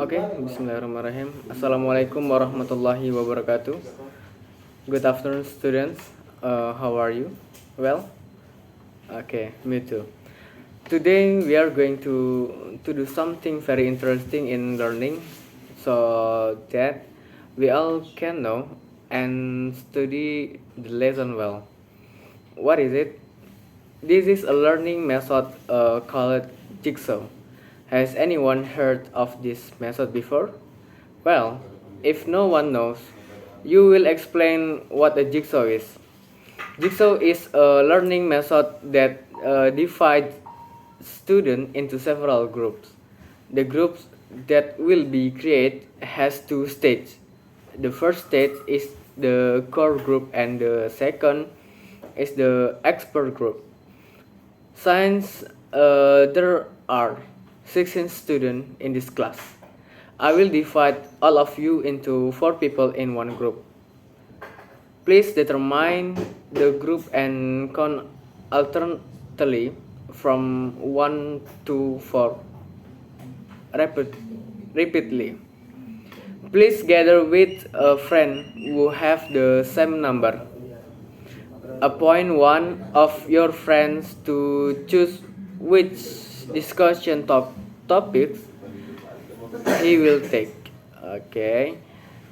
Oke, bismillahirrahmanirrahim. Assalamualaikum warahmatullahi wabarakatuh. Good afternoon, students. How are you? Well? Okay, me too. Today we are going to do something very interesting in learning so that we all can know and study the lesson well. What is it? This is a learning method called jigsaw. Has anyone heard of this method before? Well, if no one knows, you will explain what a jigsaw is. Jigsaw is a learning method that divides students into several groups. The groups that will be created has two stages. The first stage is the core group and the second is the expert group. Since there are 16 students in this class, I will divide all of you into 4 people in one group. Please determine the group and count alternately from 1 to 4 repeatedly. Please gather with a friend who have the same number. Appoint one of your friends to choose which discussion topics he will take. Okay.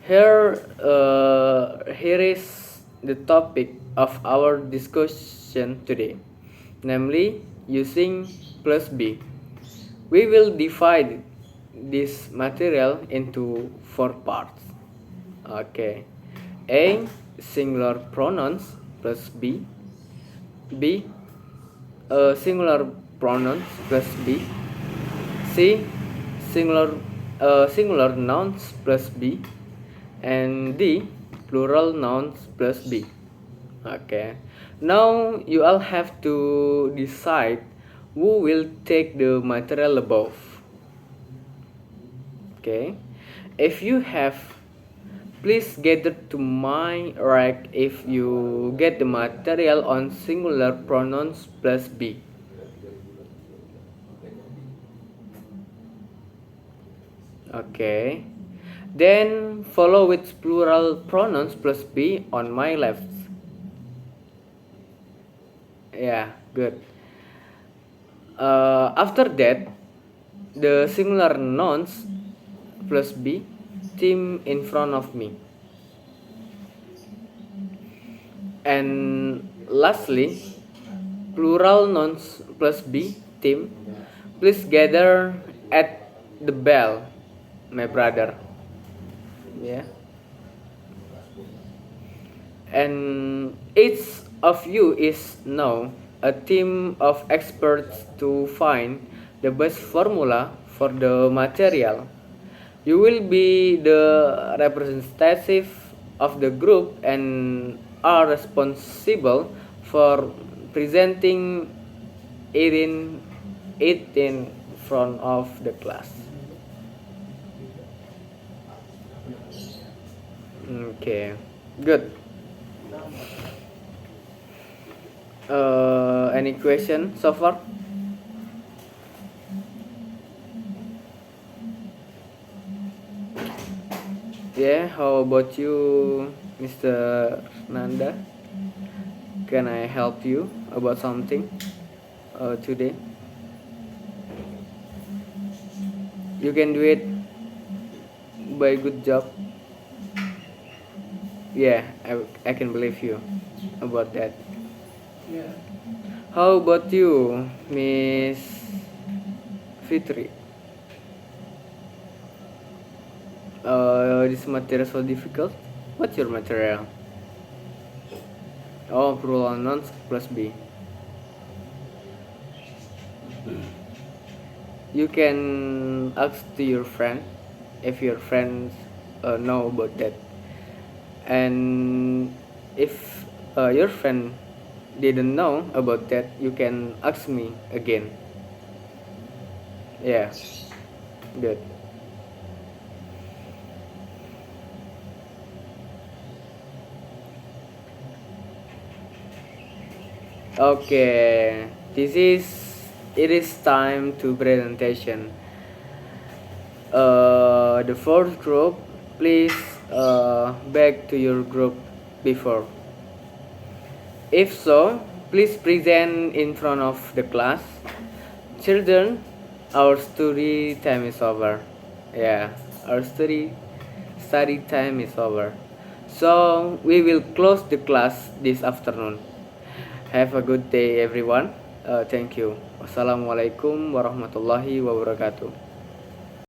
Here is the topic of our discussion today, namely using plus B. We will divide this material into 4 parts. Okay. A. Singular pronouns plus B. B. Singular pronouns plus B. C. Singular nouns plus B. And D. Plural nouns plus B. Okay. Now you all have to decide who will take the material above. Okay. If you have, please gather to my right if you get the material on singular pronouns plus B. Okay. Then follow with plural pronouns plus B on my left. Yeah, good. After that, the singular nouns plus B team in front of me. And lastly, plural nouns plus B team, please gather at the bell, my brother. Yeah. And each of you is now a team of experts to find the best formula for the material. You will be the representative of the group and are responsible for presenting it in front of the class. Okay, good. Any question so far? Yeah, how about you, Mr. Nanda? Can I help you about something today? You can do it by good job. Yeah, I can believe you about that. Yeah. How about you, Miss Fitri? This material so difficult. What's your material? Oh, plural nouns plus B. You can ask to your friend if your friends know about that. And if your friend didn't know about that, you can ask me again. Yeah, good. Okay, it is time to presentation. The fourth group, please back to your group before. If so, please present in front of the class. Children, our study time is over. Yeah, our study time is over. So we will close the class this afternoon. Have a good day, everyone. Thank you. Wassalamualaikum warahmatullahi wabarakatuh.